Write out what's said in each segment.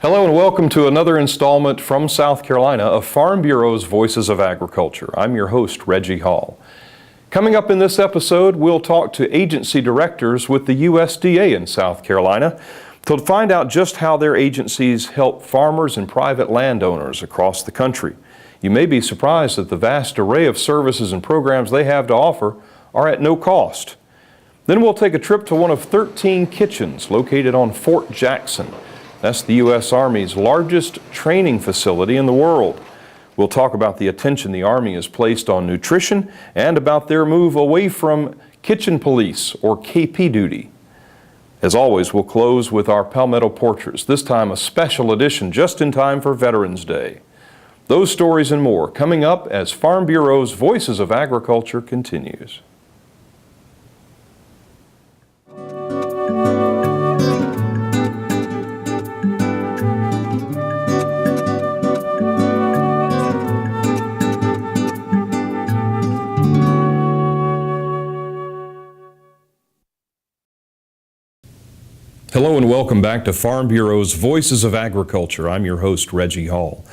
Hello and welcome to another installment from South Carolina of Farm Bureau's Voices of Agriculture. I'm your host, Reggie Hall. Coming up in this episode, we'll talk to agency directors with the USDA in South Carolina to find out just how their agencies help farmers and private landowners across the country. You may be surprised that the vast array of services and programs they have to offer are at no cost. Then we'll take a trip to one of 13 kitchens located on Fort Jackson. That's the U.S. Army's largest training facility in the world. We'll talk about the attention the Army has placed on nutrition and about their move away from kitchen police or KP duty. As always, we'll close with our Palmetto Portraits, this time a special edition just in time for Veterans Day. Those stories and more coming up as Farm Bureau's Voices of Agriculture continues. Hello and welcome back to Farm Bureau's Voices of Agriculture. I'm your host, Reggie Hall.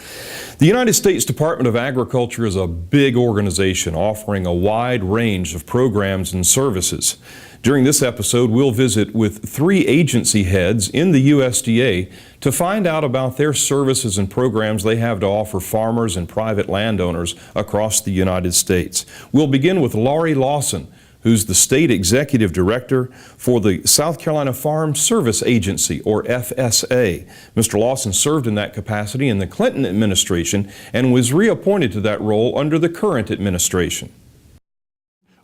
The United States Department of Agriculture is a big organization offering a wide range of programs and services. During this episode, we'll visit with 3 agency heads in the USDA to find out about their services and programs they have to offer farmers and private landowners across the United States. We'll begin with Lawson, who's the State Executive Director for the South Carolina Farm Service Agency, or FSA. Mr. Lawson served in that capacity in the Clinton administration and was reappointed to that role under the current administration.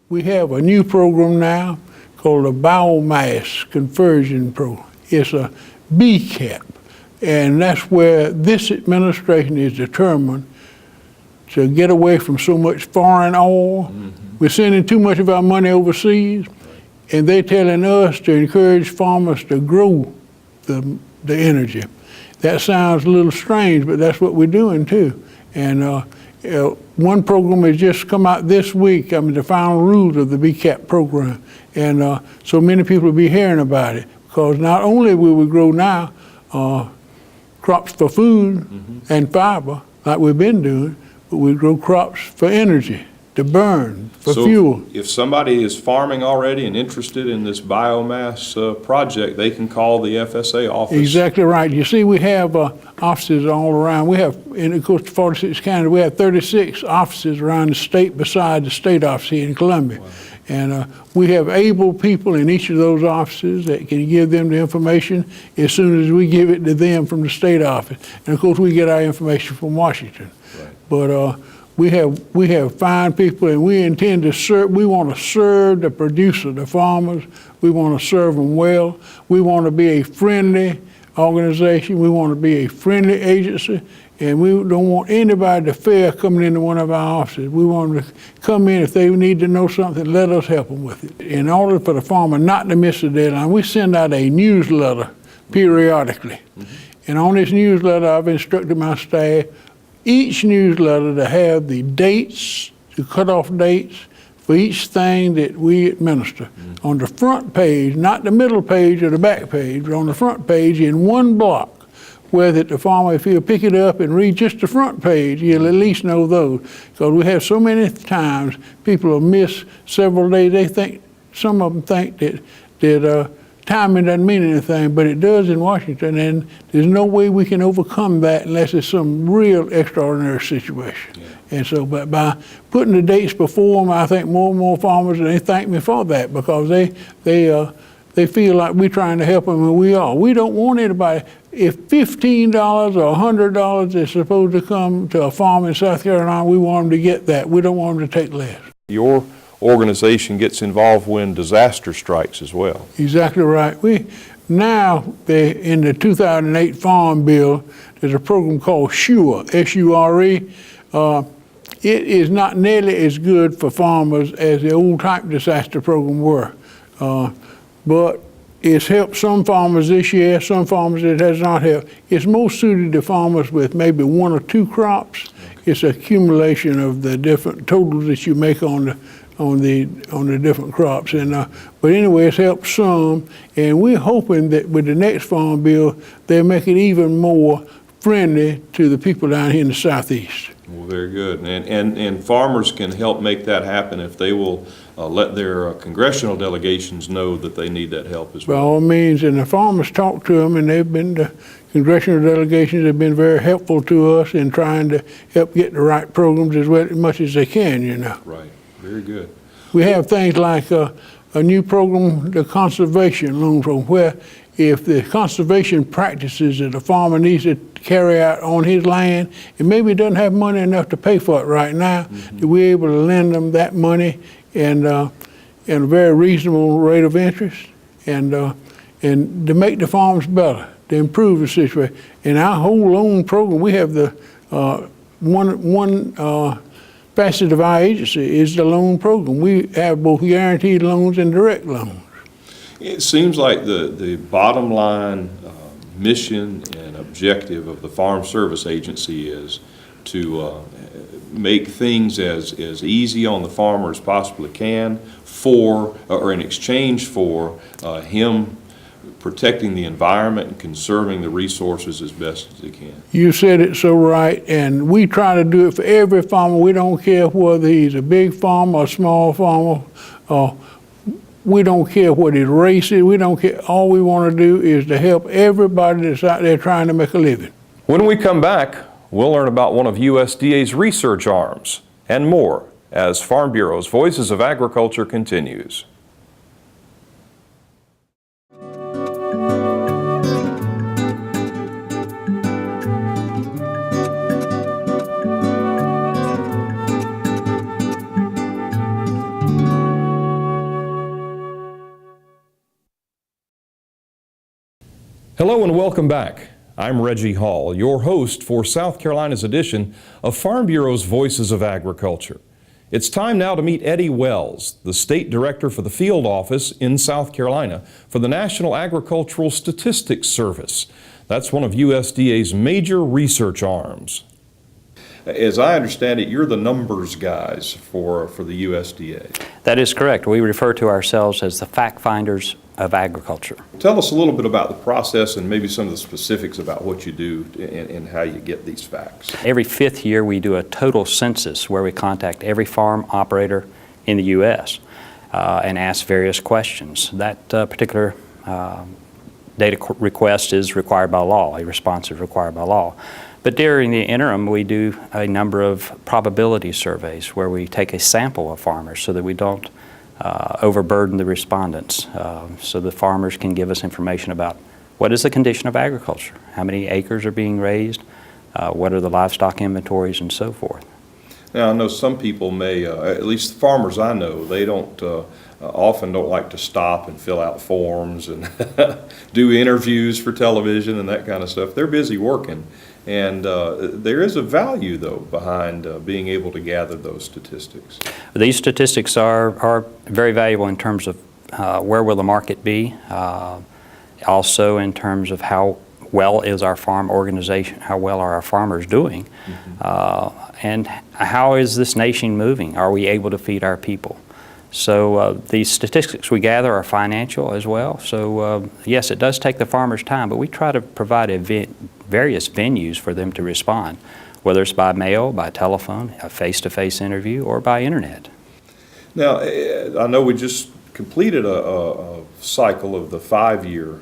We have a new program now called a biomass conversion program. It's a BCAP, and that's where this administration is determined to get away from so much foreign oil. We're sending too much of our money overseas, and they're telling us to encourage farmers to grow the energy. That sounds a little strange, but that's what we're doing too. And one program has just come out this week, the final rules of the BCAP program. And so many people will be hearing about it, because not only will we grow now crops for food and fiber, like we've been doing, but we grow crops for energy, to burn, for fuel. If somebody is farming already and interested in this biomass project, they can call the FSA office. Exactly right. You see, we have offices all around. We have, in of course, 46 counties, we have 36 offices around the state beside the state office here in Columbia. Wow. And we have able people in each of those offices that can give them the information as soon as we give it to them from the state office. And of course, we get our information from Washington. Right. But we have fine people, and we intend to serve. We want to serve the producer, the farmers. We want to serve them well. We want to be a friendly organization. We want to be a friendly agency, and we don't want anybody to fear coming into one of our offices. We want them to come in. If they need to know something, let us help them with it. In order for the farmer not to miss the deadline, we send out a newsletter periodically. And on this newsletter, I've instructed my staff each newsletter to have the dates, the cutoff dates for each thing that we administer. On the front page, not the middle page or the back page, but on the front page in one block, where that the farmer, if he'll pick it up and read just the front page, he'll at least know those. Because we have so many times people will miss several days. They think, some of them think that timing doesn't mean anything, but it does in Washington, and there's no way we can overcome that unless it's some real extraordinary situation. Yeah. And so, but by putting the dates before them, I think more and more farmers, and they thank me for that, because they feel like we're trying to help them, and we are. We don't want anybody. If $15 or $100 is supposed to come to a farm in South Carolina, we want them to get that. We don't want them to take less. Your organization gets involved when disaster strikes as well. Exactly right. Now, in the 2008 Farm Bill, there's a program called SURE, S-U-R-E. It is not nearly as good for farmers as the old type disaster program were. But it's helped some farmers this year, some farmers it has not helped. It's most suited to farmers with maybe 1 or 2 crops. It's accumulation of the different totals that you make on on the different crops. And but anyway, it's helped some, and we're hoping that with the next farm bill, they'll make it even more friendly to the people down here in the Southeast. Well, very good. And farmers can help make that happen if they will let their congressional delegations know that they need that help as By well. all means, and the farmers talk to them, and the congressional delegations have been very helpful to us in trying to help get the right programs as much as they can, you know. Right. Very good. We have things like a new program, the conservation loan program, where if the conservation practices that a farmer needs to carry out on his land, and maybe doesn't have money enough to pay for it right now, that we're able to lend them that money and a very reasonable rate of interest, and to make the farms better, to improve the situation. In our whole loan program, we have the one facet of our agency is the loan program. We have both guaranteed loans and direct loans. It seems like the bottom line mission and objective of the Farm Service Agency is to make things as easy on the farmer as possibly can or in exchange for him protecting the environment and conserving the resources as best as he can. You said it so right, and we try to do it for every farmer. We don't care whether he's a big farmer or a small farmer. We don't care what his race is. We don't care. All we want to do is to help everybody that's out there trying to make a living. When we come back, we'll learn about one of USDA's research arms and more as Farm Bureau's Voices of Agriculture continues. Hello and welcome back. I'm Reggie Hall, your host for South Carolina's edition of Farm Bureau's Voices of Agriculture. It's time now to meet Eddie Wells, the State Director for the Field Office in South Carolina for the National Agricultural Statistics Service. That's one of USDA's major research arms. As I understand it, you're the numbers guys for the USDA. That is correct. We refer to ourselves as the fact finders of agriculture. Tell us a little bit about the process and maybe some of the specifics about what you do and how you get these facts. Every 5th year we do a total census where we contact every farm operator in the U.S. And ask various questions. That particular data request is required by law. A response is required by law. But during the interim, we do a number of probability surveys where we take a sample of farmers so that we don't overburden the respondents, so the farmers can give us information about what is the condition of agriculture, how many acres are being raised, what are the livestock inventories, and so forth. Now, I know some people may, at least the farmers I know, they often don't like to stop and fill out forms and do interviews for television and that kind of stuff. They're busy working. And there is a value, though, behind being able to gather those statistics. These statistics are very valuable in terms of where will the market be, also in terms of how well is our farm organization, how well are our farmers doing, and how is this nation moving? Are we able to feed our people? So these statistics we gather are financial as well. So yes, it does take the farmers time, but we try to provide various venues for them to respond, whether it's by mail, by telephone, a face-to-face interview, or by internet. Now, I know we just completed a cycle of the 5-year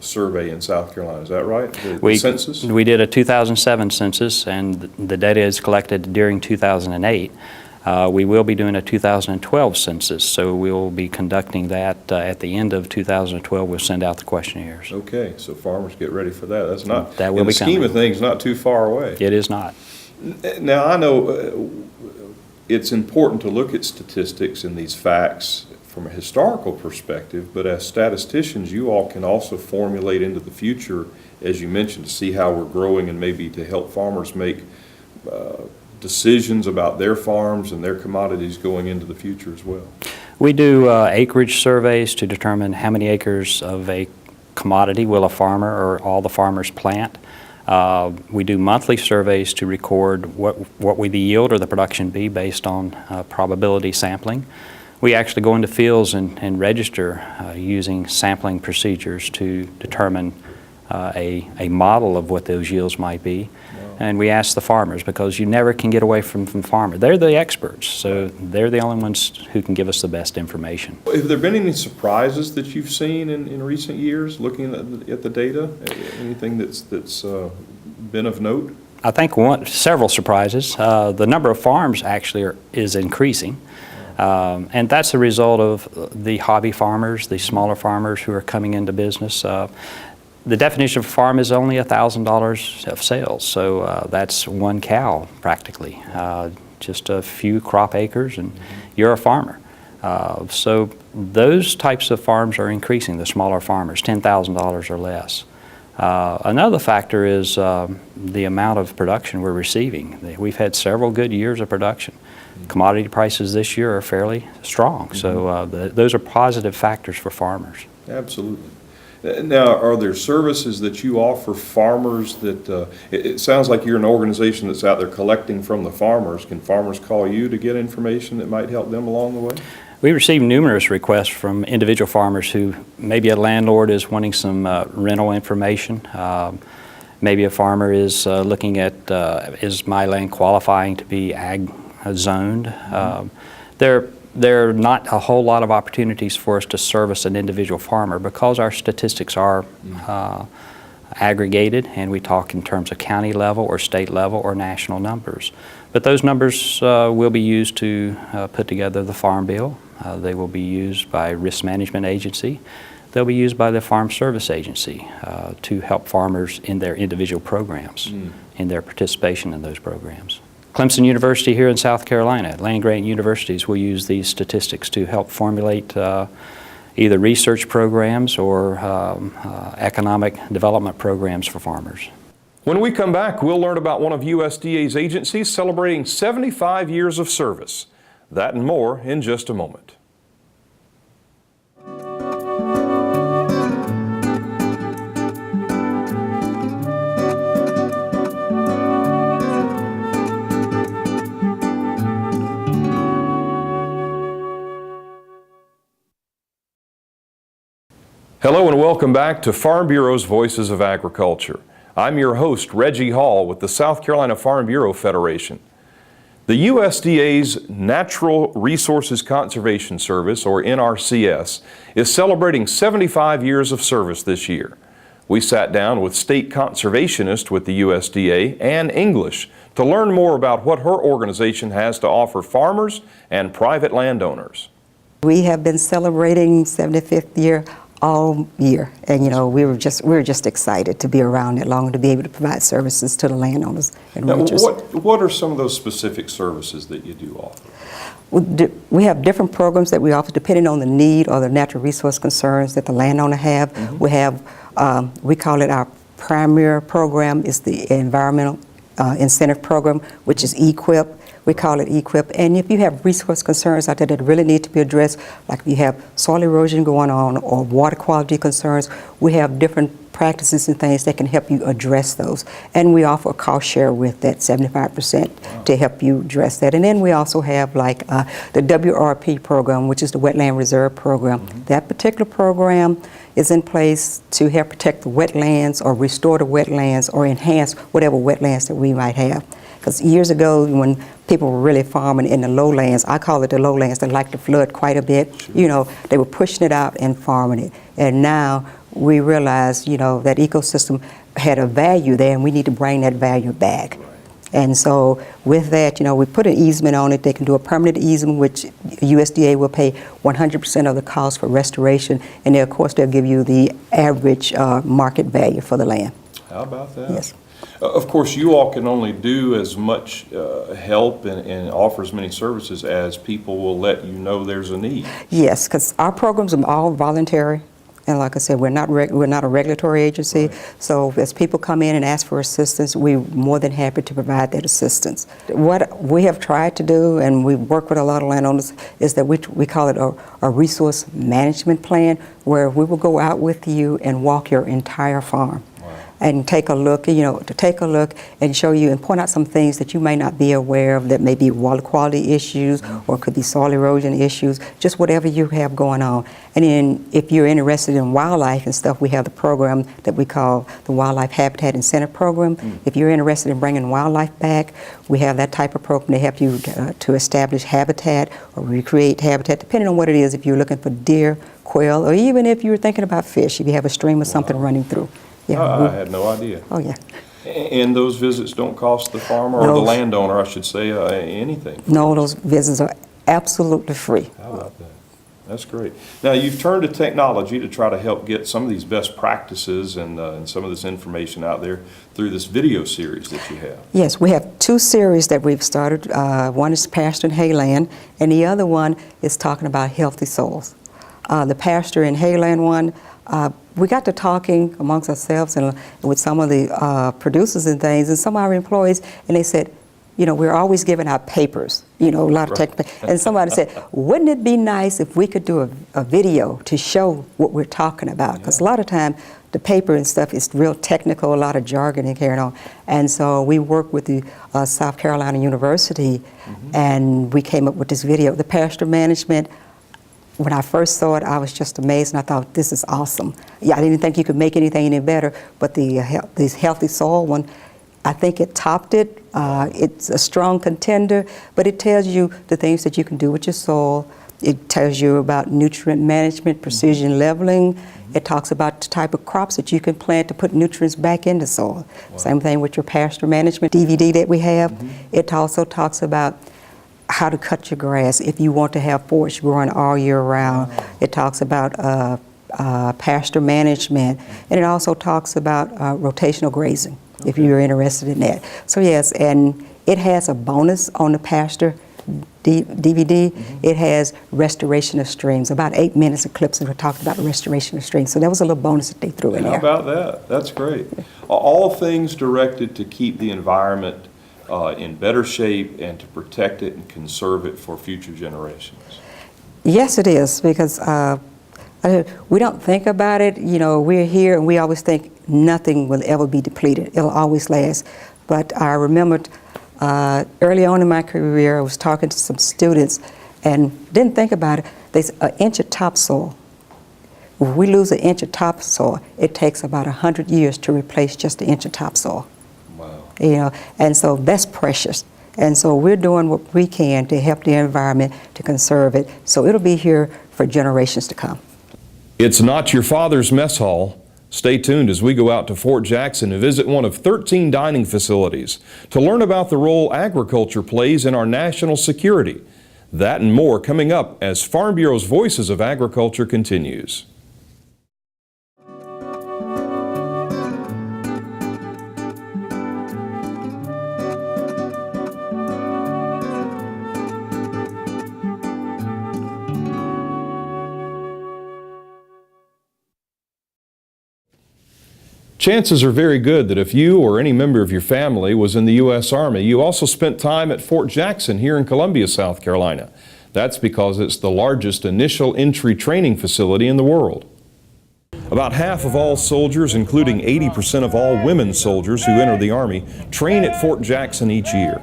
survey in South Carolina. Is that right? The census? We did a 2007 census, and the data is collected during 2008. We will be doing a 2012 census, so we'll be conducting that at the end of 2012. We'll send out the questionnaires. Okay, so farmers get ready for that. That's not, that will in be the scheme coming. of things, not too far away. It is not. Now, I know it's important to look at statistics and these facts from a historical perspective, but as statisticians, you all can also formulate into the future, as you mentioned, to see how we're growing and maybe to help farmers make decisions about their farms and their commodities going into the future as well. We do acreage surveys to determine how many acres of a commodity will a farmer or all the farmers plant. We do monthly surveys to record what the yield or the production be based on probability sampling. We actually go into fields and register using sampling procedures to determine a model of what those yields might be. And we ask the farmers, because you never can get away from farmers. They're the experts, so they're the only ones who can give us the best information. Have there been any surprises that you've seen in recent years looking at the data? Anything that's been of note? I think several surprises. The number of farms actually is increasing. And that's a result of the hobby farmers, the smaller farmers who are coming into business. The definition of a farm is only $1,000 of sales, so that's one cow practically, just a few crop acres, and you're a farmer. So those types of farms are increasing, the smaller farmers, $10,000 or less. Another factor is the amount of production we're receiving. We've had several good years of production. Commodity prices this year are fairly strong, so those are positive factors for farmers. Absolutely. Now, are there services that you offer farmers that, it sounds like you're an organization that's out there collecting from the farmers. Can farmers call you to get information that might help them along the way? We receive numerous requests from individual farmers who, maybe a landlord is wanting some rental information. Maybe a farmer is looking at, is my land qualifying to be ag zoned? There are not a whole lot of opportunities for us to service an individual farmer because our statistics are aggregated, and we talk in terms of county level or state level or national numbers. But those numbers will be used to put together the Farm Bill. They will be used by Risk Management Agency. They'll be used by the Farm Service Agency to help farmers in their individual programs, in their participation in those programs. Clemson University here in South Carolina, land-grant universities will use these statistics to help formulate either research programs or economic development programs for farmers. When we come back, we'll learn about one of USDA's agencies celebrating 75 years of service. That and more in just a moment. Hello and welcome back to Farm Bureau's Voices of Agriculture. I'm your host, Reggie Hall, with the South Carolina Farm Bureau Federation. The USDA's Natural Resources Conservation Service, or NRCS, is celebrating 75 years of service this year. We sat down with state conservationist with the USDA, Ann English, to learn more about what her organization has to offer farmers and private landowners. We have been celebrating 75th year all year, and we're just excited to be around that long and to be able to provide services to the landowners and ranchers. What are some of those specific services that you do offer? We have different programs that we offer depending on the need or the natural resource concerns that the landowner have. We have, we call it our primary program, is the environmental incentive program, which is EQIP. We call it EQIP. And if you have resource concerns out there that really need to be addressed, like if you have soil erosion going on or water quality concerns, we have different practices and things that can help you address those. And we offer a cost share with that 75% to help you address that. And then we also have like the WRP program, which is the Wetland Reserve Program. That particular program is in place to help protect the wetlands or restore the wetlands or enhance whatever wetlands that we might have. Because years ago, when people were really farming in the lowlands, I call it the lowlands, they like to flood quite a bit. Sure. They were pushing it out and farming it. And now we realize, that ecosystem had a value there, and we need to bring that value back. Right. And so with that, we put an easement on it. They can do a permanent easement, which USDA will pay 100% of the cost for restoration. And then, of course, they'll give you the average market value for the land. How about that? Yes. Of course, you all can only do as much help and offer as many services as people will let you know there's a need. Yes, because our programs are all voluntary. And like I said, we're not a regulatory agency. Right. So as people come in and ask for assistance, we're more than happy to provide that assistance. What we have tried to do, and we work with a lot of landowners, is that we call it a resource management plan, where we will go out with you and walk your entire farm. and take a look, to take a look and show you and point out some things that you may not be aware of that may be water quality issues or could be soil erosion issues, just whatever you have going on. And then if you're interested in wildlife and stuff, we have the program that we call the Wildlife Habitat Incentive Program. If you're interested in bringing wildlife back, we have that type of program to help you to establish habitat or recreate habitat, depending on what it is, if you're looking for deer, quail, or even if you're thinking about fish, if you have a stream or something running through. Yeah. I had no idea. Oh, yeah. And those visits don't cost the farmer or the landowner, I should say, anything? No, those visits are absolutely free. How about that? That's great. Now, you've turned to technology to try to help get some of these best practices and some of this information out there through this video series that you have. Yes, we have 2 series that we've started. One is Pasture and Hayland, and the other one is talking about healthy soils. The Pasture and Hayland one, we got to talking amongst ourselves and with some of the producers and things, and some of our employees, and they said, we're always giving out papers, a lot of tech. And somebody said, wouldn't it be nice if we could do a video to show what we're talking about? Because a lot of time, the paper and stuff is real technical, a lot of jargon and carrying on. And so we worked with the South Carolina University, and we came up with this video. The pasture management, when I first saw it, I was just amazed, and I thought, this is awesome. Yeah, I didn't think you could make anything any better, but this healthy soil one, I think it topped it. It's a strong contender, but it tells you the things that you can do with your soil. It tells you about nutrient management, precision leveling. It talks about the type of crops that you can plant to put nutrients back into soil. Same thing with your pasture management DVD that we have. It also talks about how to cut your grass if you want to have forage growing all year round. It talks about pasture management, and it also talks about rotational grazing, if you're interested in that. So yes, and it has a bonus on the pasture DVD. It has restoration of streams, about 8 minutes of clips that were talking about restoration of streams. So that was a little bonus that they threw in there. How about that? That's great. All things directed to keep the environment in better shape and to protect it and conserve it for future generations. Yes, it is, because we don't think about it. We're here and we always think nothing will ever be depleted. It'll always last. But I remembered early on in my career, I was talking to some students and didn't think about it. They said, an inch of topsoil. If we lose an inch of topsoil, it takes about 100 years to replace just an inch of topsoil. Wow. And so that's precious. And so we're doing what we can to help the environment, to conserve it, so it'll be here for generations to come. It's not your father's mess hall. Stay tuned as we go out to Fort Jackson and visit one of 13 dining facilities to learn about the role agriculture plays in our national security. That and more coming up as Farm Bureau's Voices of Agriculture continues. Chances are very good that if you or any member of your family was in the U.S. Army, you also spent time at Fort Jackson here in Columbia, South Carolina. That's because it's the largest initial entry training facility in the world. About half of all soldiers, including 80% of all women soldiers who enter the Army, train at Fort Jackson each year.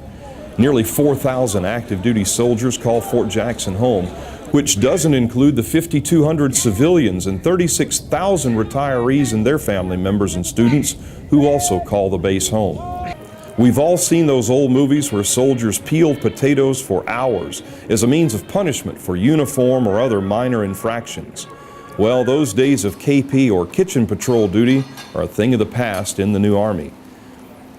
Nearly 4,000 active duty soldiers call Fort Jackson home, which doesn't include the 5,200 civilians and 36,000 retirees and their family members and students who also call the base home. We've all seen those old movies where soldiers peeled potatoes for hours as a means of punishment for uniform or other minor infractions. Well, those days of KP or kitchen patrol duty are a thing of the past in the new Army.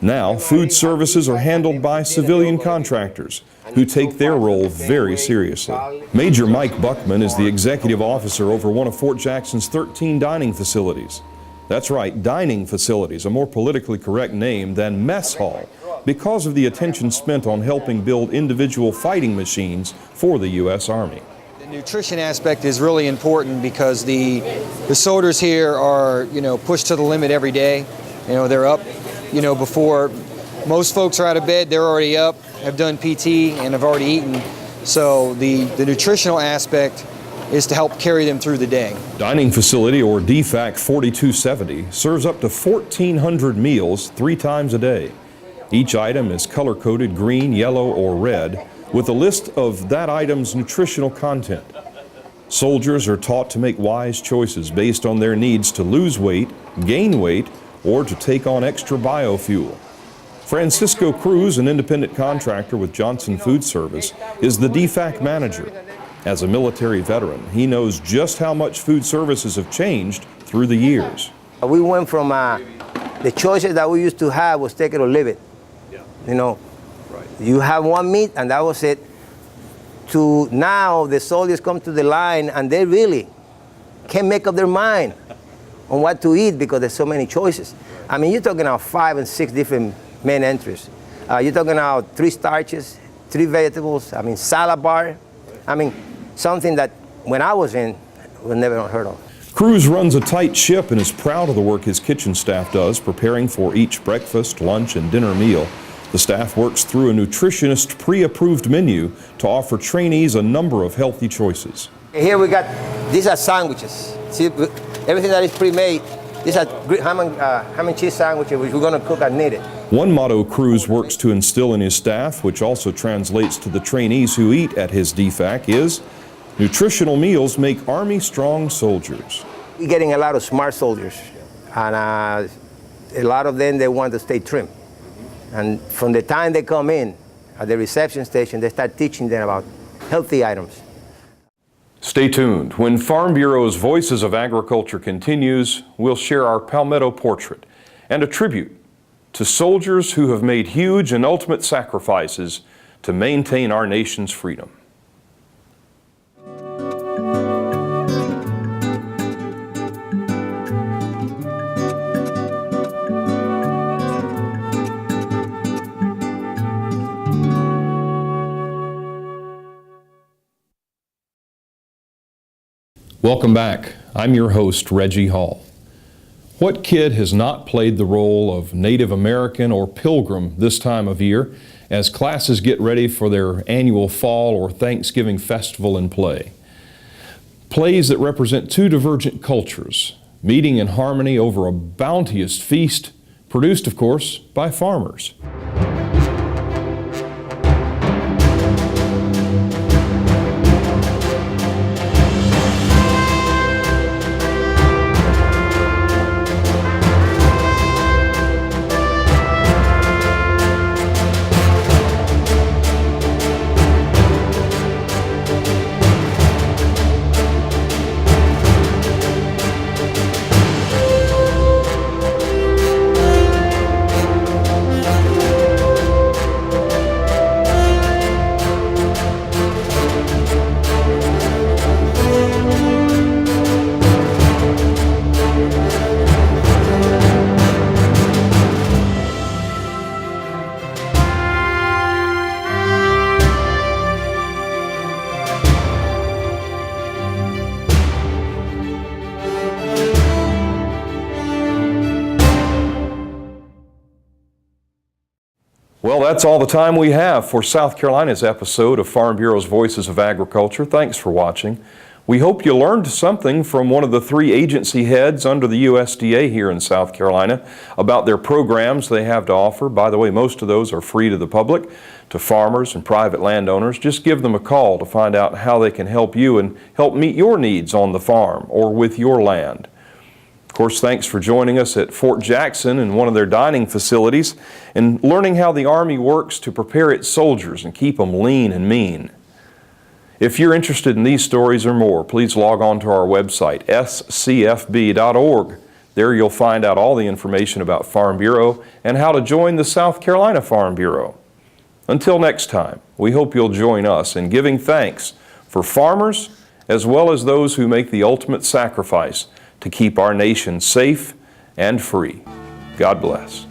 Now, food services are handled by civilian contractors who take their role very seriously. Major Mike Buckman is the executive officer over one of Fort Jackson's 13 dining facilities. That's right, dining facilities, a more politically correct name than mess hall, because of the attention spent on helping build individual fighting machines for the U.S. Army. The nutrition aspect is really important because the soldiers here are, pushed to the limit every day. They're up, before most folks are out of bed, they're already up, have done PT, and have already eaten. So the nutritional aspect is to help carry them through the day. Dining facility, or DFAC 4270, serves up to 1,400 meals 3 times a day. Each item is color-coded green, yellow, or red, with a list of that item's nutritional content. Soldiers are taught to make wise choices based on their needs to lose weight, gain weight, or to take on extra biofuel. Francisco Cruz, an independent contractor with Johnson Food Service, is the DFAC manager. As a military veteran, he knows just how much food services have changed through the years. We went from the choices that we used to have was take it or leave it. You know, you have one meat and that was it. To now the soldiers come to the line and they really can't make up their mind on what to eat because there's so many choices. I mean, you're talking about 5 and 6 different main entries. You're talking about 3 starches, 3 vegetables, I mean, salad bar. I mean, something that when I was in, was never heard of. Cruz runs a tight ship and is proud of the work his kitchen staff does, preparing for each breakfast, lunch, and dinner meal. The staff works through a nutritionist pre-approved menu to offer trainees a number of healthy choices. Here we got, these are sandwiches. See, everything that is pre-made, these are ham and cheese sandwiches, which we're going to cook as needed. One motto Cruz works to instill in his staff, which also translates to the trainees who eat at his DFAC, is nutritional meals make Army strong soldiers. We're getting a lot of smart soldiers, and a lot of them, they want to stay trim. And from the time they come in at the reception station, they start teaching them about healthy items. Stay tuned. When Farm Bureau's Voices of Agriculture continues, we'll share our Palmetto portrait and a tribute to soldiers who have made huge and ultimate sacrifices to maintain our nation's freedom. Welcome back. I'm your host, Reggie Hall. What kid has not played the role of Native American or Pilgrim this time of year as classes get ready for their annual fall or Thanksgiving festival and play? Plays that represent 2 divergent cultures, meeting in harmony over a bounteous feast, produced, of course, by farmers. Well, that's all the time we have for South Carolina's episode of Farm Bureau's Voices of Agriculture. Thanks for watching. We hope you learned something from one of the 3 agency heads under the USDA here in South Carolina about their programs they have to offer. By the way, most of those are free to the public, to farmers and private landowners. Just give them a call to find out how they can help you and help meet your needs on the farm or with your land. Of course, thanks for joining us at Fort Jackson in one of their dining facilities and learning how the Army works to prepare its soldiers and keep them lean and mean. If you're interested in these stories or more, please log on to our website, scfb.org. There you'll find out all the information about Farm Bureau and how to join the South Carolina Farm Bureau. Until next time, we hope you'll join us in giving thanks for farmers as well as those who make the ultimate sacrifice to keep our nation safe and free. God bless.